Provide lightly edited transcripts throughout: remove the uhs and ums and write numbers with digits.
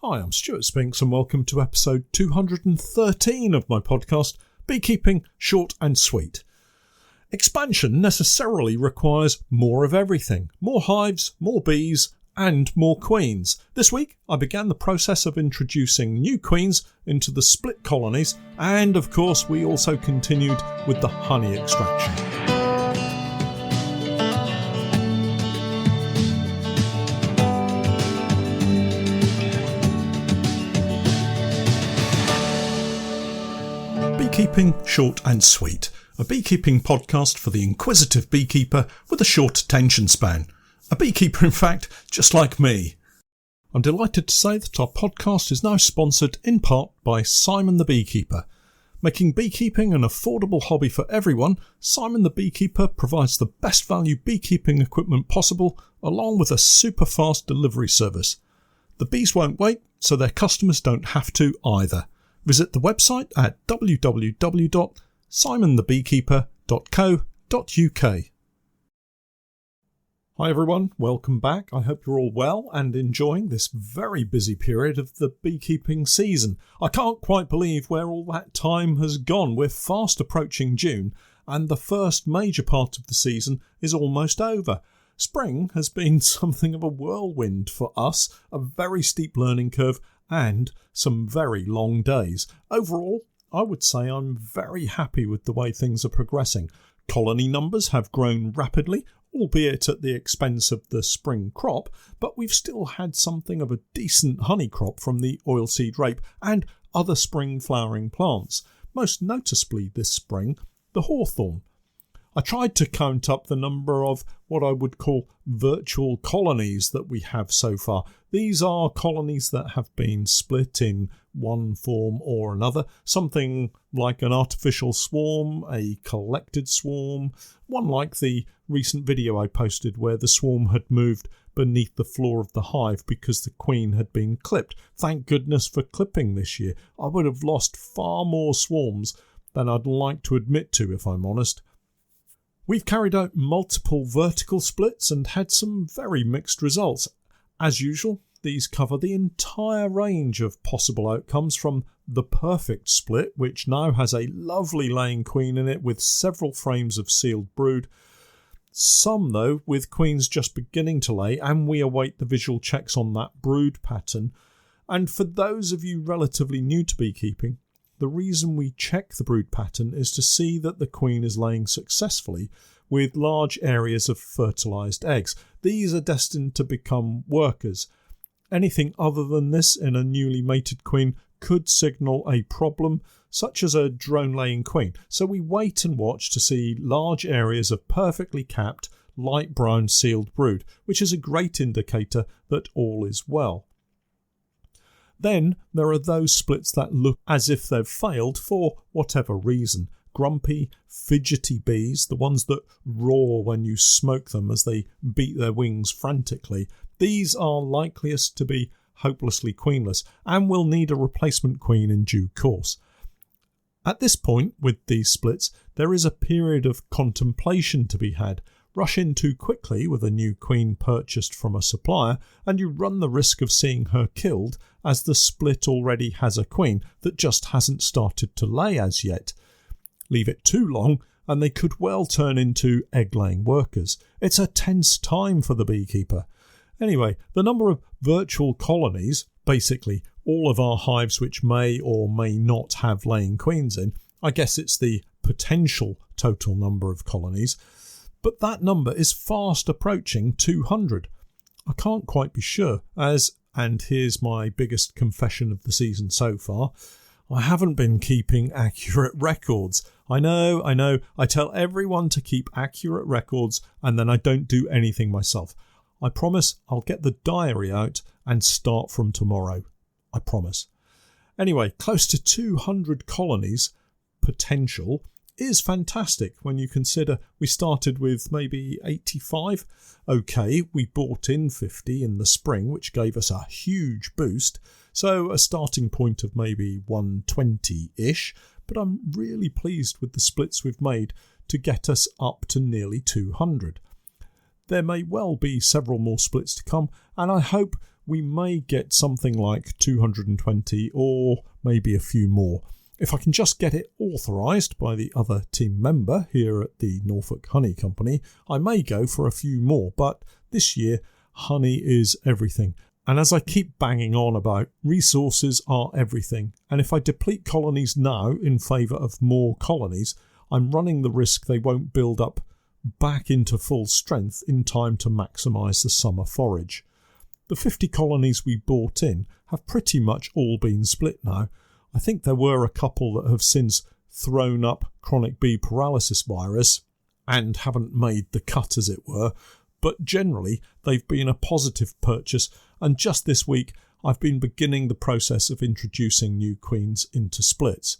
Hi, I'm Stewart Spinks and welcome to episode 213 of my podcast, Beekeeping Short and Sweet. Expansion necessarily requires more of everything. More hives, more bees, and more queens. This week, I began the process of introducing new queens into the split colonies, and of course, we also continued with the honey extraction. Beekeeping Short and Sweet, a beekeeping podcast for the inquisitive beekeeper with a short attention span. A beekeeper, in fact, just like me. I'm delighted to say that our podcast is now sponsored in part by Simon the Beekeeper. Making beekeeping an affordable hobby for everyone, Simon the Beekeeper provides the best value beekeeping equipment possible, along with a super fast delivery service. The bees won't wait, so their customers don't have to either. Visit the website at www.simonthebeekeeper.co.uk. Hi everyone, welcome back. I hope you're all well and enjoying this very busy period of the beekeeping season. I can't quite believe where all that time has gone. We're fast approaching June and the first major part of the season is almost over. Spring has been something of a whirlwind for us, a very steep learning curve and some very long days. Overall, I would say I'm very happy with the way things are progressing. Colony numbers have grown rapidly, albeit at the expense of the spring crop, but we've still had something of a decent honey crop from the oilseed rape and other spring flowering plants, most noticeably this spring, the hawthorn. I tried to count up the number of what I would call virtual colonies that we have so far. These are colonies that have been split in one form or another, something like an artificial swarm, a collected swarm, one like the recent video I posted where the swarm had moved beneath the floor of the hive because the queen had been clipped. Thank goodness for clipping this year. I would have lost far more swarms than I'd like to admit to, if I'm honest. We've carried out multiple vertical splits and had some very mixed results. As usual, these cover the entire range of possible outcomes from the perfect split, which now has a lovely laying queen in it with several frames of sealed brood. Some, though, with queens just beginning to lay, and we await the visual checks on that brood pattern. And for those of you relatively new to beekeeping, the reason we check the brood pattern is to see that the queen is laying successfully with large areas of fertilised eggs. These are destined to become workers. Anything other than this in a newly mated queen could signal a problem, such as a drone-laying queen. So we wait and watch to see large areas of perfectly capped, light brown sealed brood, which is a great indicator that all is well. Then there are those splits that look as if they've failed for whatever reason. Grumpy, fidgety bees, the ones that roar when you smoke them as they beat their wings frantically, these are likeliest to be hopelessly queenless and will need a replacement queen in due course. At this point, with these splits, there is a period of contemplation to be had. Rush in too quickly with a new queen purchased from a supplier and you run the risk of seeing her killed as the split already has a queen that just hasn't started to lay as yet. Leave it too long and they could well turn into egg-laying workers. It's a tense time for the beekeeper. Anyway, the number of virtual colonies, basically all of our hives which may or may not have laying queens in, I guess it's the potential total number of colonies, but that number is fast approaching 200. I can't quite be sure, and here's my biggest confession of the season so far, I haven't been keeping accurate records. I know, I tell everyone to keep accurate records and then I don't do anything myself. I promise I'll get the diary out and start from tomorrow. I promise. Anyway, close to 200 colonies potential is fantastic when you consider we started with maybe 85. Okay, we bought in 50 in the spring, which gave us a huge boost. So a starting point of maybe 120-ish, but I'm really pleased with the splits we've made to get us up to nearly 200. There may well be several more splits to come, and I hope we may get something like 220 or maybe a few more. If I can just get it authorised by the other team member here at the Norfolk Honey Company, I may go for a few more, but this year honey is everything. And as I keep banging on about, resources are everything. And if I deplete colonies now in favour of more colonies, I'm running the risk they won't build up back into full strength in time to maximise the summer forage. The 50 colonies we bought in have pretty much all been split now. I think there were a couple that have since thrown up chronic bee paralysis virus and haven't made the cut, as it were, but generally they've been a positive purchase, and just this week I've been beginning the process of introducing new queens into splits.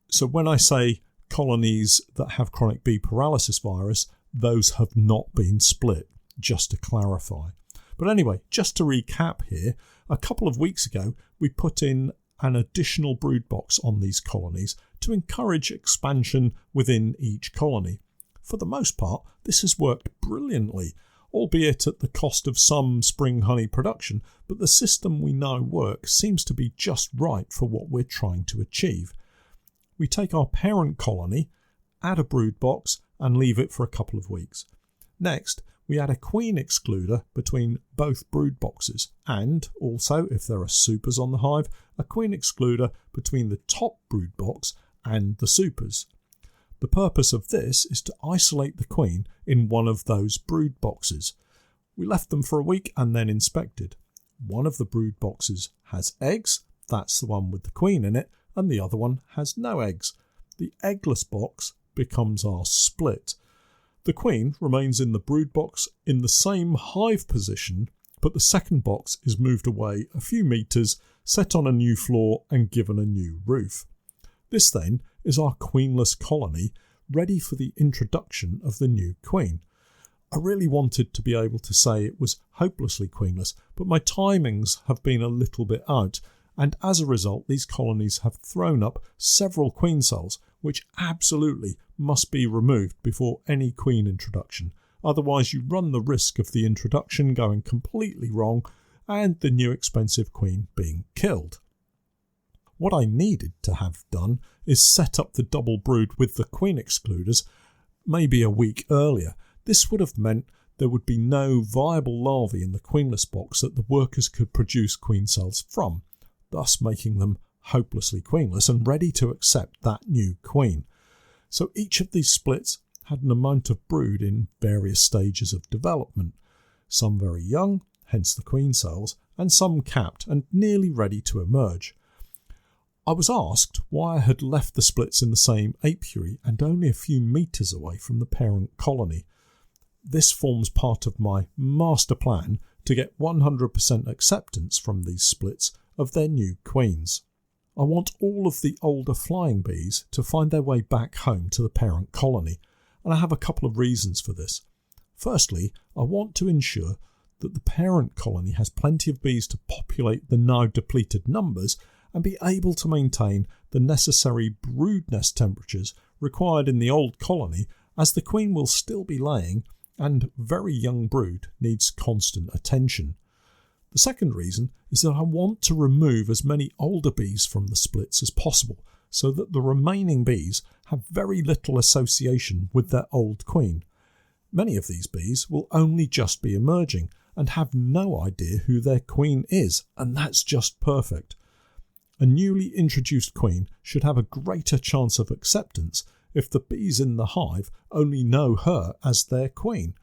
So when I say colonies that have chronic bee paralysis virus, those have not been split, just to clarify. But anyway, just to recap here, a couple of weeks ago we put in an additional brood box on these colonies to encourage expansion within each colony. For the most part, this has worked brilliantly, albeit at the cost of some spring honey production, but the system we know works seems to be just right for what we're trying to achieve. We take our parent colony, add a brood box and leave it for a couple of weeks. Next, we add a queen excluder between both brood boxes, and also, if there are supers on the hive, a queen excluder between the top brood box and the supers. The purpose of this is to isolate the queen in one of those brood boxes. We left them for a week and then inspected. One of the brood boxes has eggs, that's the one with the queen in it, and the other one has no eggs. The eggless box becomes our split. The queen remains in the brood box in the same hive position, but the second box is moved away a few metres, set on a new floor and given a new roof. This then is our queenless colony, ready for the introduction of the new queen. I really wanted to be able to say it was hopelessly queenless, but my timings have been a little bit out, and as a result these colonies have thrown up several queen cells, which absolutely must be removed before any queen introduction. Otherwise you run the risk of the introduction going completely wrong and the new expensive queen being killed. What I needed to have done is set up the double brood with the queen excluders maybe a week earlier. This would have meant there would be no viable larvae in the queenless box that the workers could produce queen cells from, thus making them hopelessly queenless and ready to accept that new queen. So each of these splits had an amount of brood in various stages of development, some very young, hence the queen cells, and some capped and nearly ready to emerge. I was asked why I had left the splits in the same apiary and only a few metres away from the parent colony. This forms part of my master plan to get 100% acceptance from these splits of their new queens. I want all of the older flying bees to find their way back home to the parent colony, and I have a couple of reasons for this. Firstly, I want to ensure that the parent colony has plenty of bees to populate the now depleted numbers and be able to maintain the necessary brood nest temperatures required in the old colony, as the queen will still be laying and very young brood needs constant attention. The second reason is that I want to remove as many older bees from the splits as possible, so that the remaining bees have very little association with their old queen. Many of these bees will only just be emerging and have no idea who their queen is, and that's just perfect. A newly introduced queen should have a greater chance of acceptance if the bees in the hive only know her as their queen.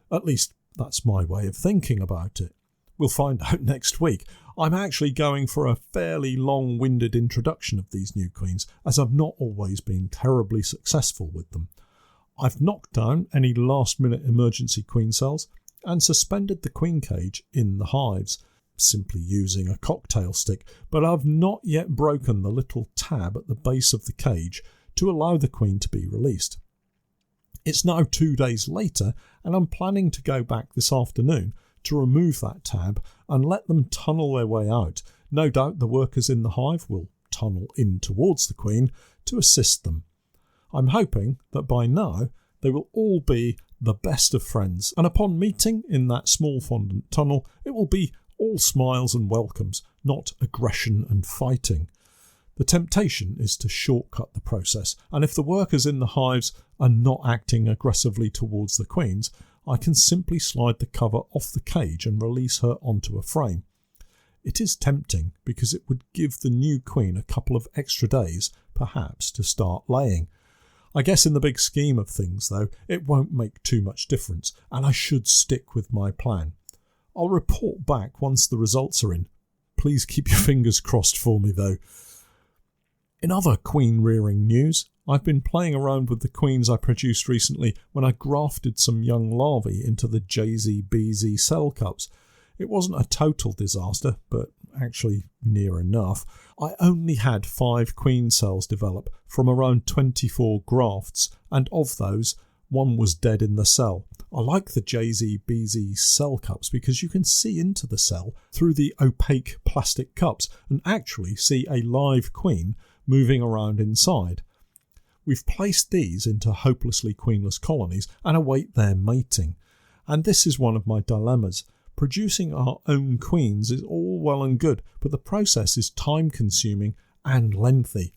At least that's my way of thinking about it. We'll find out next week. I'm actually going for a fairly long-winded introduction of these new queens, as I've not always been terribly successful with them. I've knocked down any last-minute emergency queen cells and suspended the queen cage in the hives, simply using a cocktail stick, but I've not yet broken the little tab at the base of the cage to allow the queen to be released. It's now 2 days later, and I'm planning to go back this afternoon to remove that tab and let them tunnel their way out. No doubt the workers in the hive will tunnel in towards the queen to assist them. I'm hoping that by now they will all be the best of friends, and upon meeting in that small fondant tunnel, it will be All smiles and welcomes, not aggression and fighting. The temptation is to shortcut the process, and if the workers in the hives are not acting aggressively towards the queens, I can simply slide the cover off the cage and release her onto a frame. It is tempting because it would give the new queen a couple of extra days, perhaps, to start laying. I guess in the big scheme of things, though, it won't make too much difference, and I should stick with my plan. I'll report back once the results are in. Please keep your fingers crossed for me, though. In other queen rearing news, I've been playing around with the queens I produced recently when I grafted some young larvae into the JZ-BZ cell cups. It wasn't a total disaster, but actually near enough. I only had 5 queen cells develop from around 24 grafts, and of those, 1 was dead in the cell. I like the JZ-BZ cell cups because you can see into the cell through the opaque plastic cups and actually see a live queen moving around inside. We've placed these into hopelessly queenless colonies and await their mating. And this is one of my dilemmas. Producing our own queens is all well and good, but the process is time-consuming and lengthy.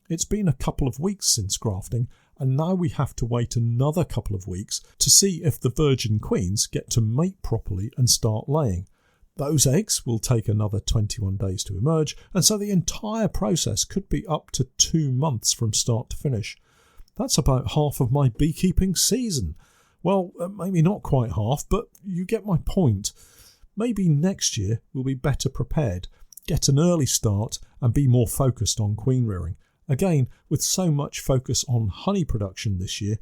It's been a couple of weeks since grafting, and now we have to wait another couple of weeks to see if the virgin queens get to mate properly and start laying. Those eggs will take another 21 days to emerge, and so the entire process could be up to 2 months from start to finish. That's about half of my beekeeping season. Well, maybe not quite half, but you get my point. Maybe next year we'll be better prepared, get an early start and be more focused on queen rearing. Again, with so much focus on honey production this year,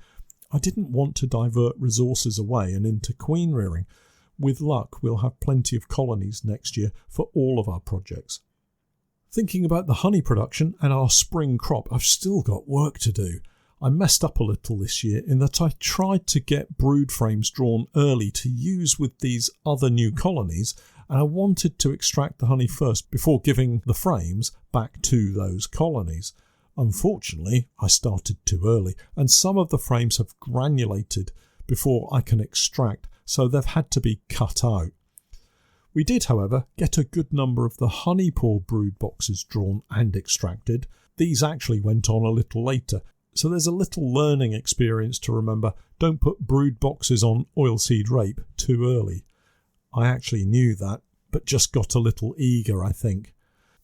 I didn't want to divert resources away and into queen rearing. With luck, we'll have plenty of colonies next year for all of our projects. Thinking about the honey production and our spring crop, I've still got work to do. I messed up a little this year in that I tried to get brood frames drawn early to use with these other new colonies, and I wanted to extract the honey first before giving the frames back to those colonies. Unfortunately, I started too early, and some of the frames have granulated before I can extract, so they've had to be cut out. We did, however, get a good number of the honey pour brood boxes drawn and extracted. These actually went on a little later, so there's a little learning experience to remember. Don't put brood boxes on oilseed rape too early. I actually knew that, but just got a little eager, I think.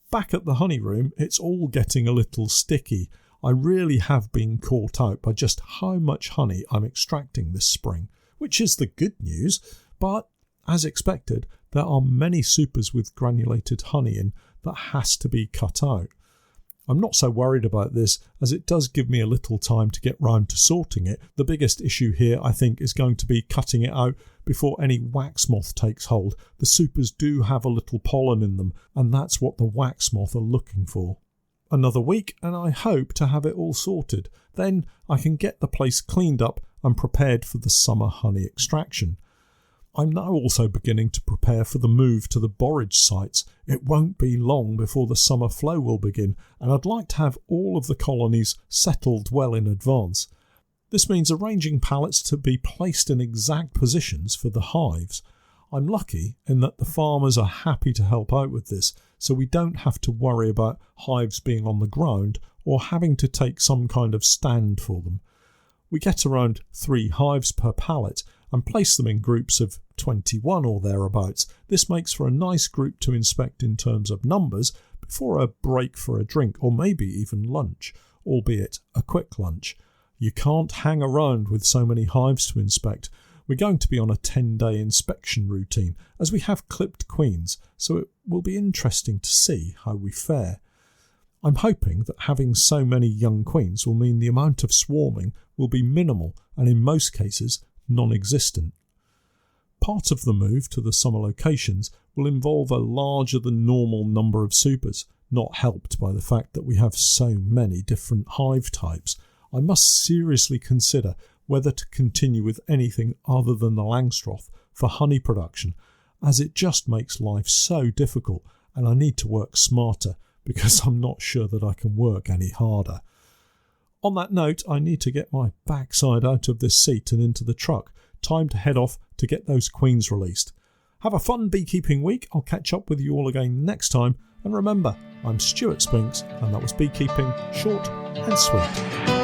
Back at the honey room, it's all getting a little sticky. I really have been caught out by just how much honey I'm extracting this spring, which is the good news, but as expected, there are many supers with granulated honey in that has to be cut out. I'm not so worried about this, as it does give me a little time to get round to sorting it. The biggest issue here, I think, is going to be cutting it out before any wax moth takes hold. The supers do have a little pollen in them, and that's what the wax moth are looking for. Another week, and I hope to have it all sorted. Then I can get the place cleaned up and prepared for the summer honey extraction. I'm now also beginning to prepare for the move to the borage sites. It won't be long before the summer flow will begin, and I'd like to have all of the colonies settled well in advance. This means arranging pallets to be placed in exact positions for the hives. I'm lucky in that the farmers are happy to help out with this, so we don't have to worry about hives being on the ground or having to take some kind of stand for them. We get around 3 hives per pallet and place them in groups of 21 or thereabouts. This makes for a nice group to inspect in terms of numbers before a break for a drink or maybe even lunch, albeit a quick lunch. You can't hang around with so many hives to inspect. We're going to be on a 10-day inspection routine as we have clipped queens, so it will be interesting to see how we fare. I'm hoping that having so many young queens will mean the amount of swarming will be minimal and in most cases non-existent. Part of the move to the summer locations will involve a larger than normal number of supers, not helped by the fact that we have so many different hive types. I must seriously consider whether to continue with anything other than the Langstroth for honey production, as it just makes life so difficult and I need to work smarter because I'm not sure that I can work any harder. On that note, I need to get my backside out of this seat and into the truck. Time to head off to get those queens released. Have a fun beekeeping week. I'll catch up with you all again next time. And remember, I'm Stewart Spinks, and that was Beekeeping Short and Sweet.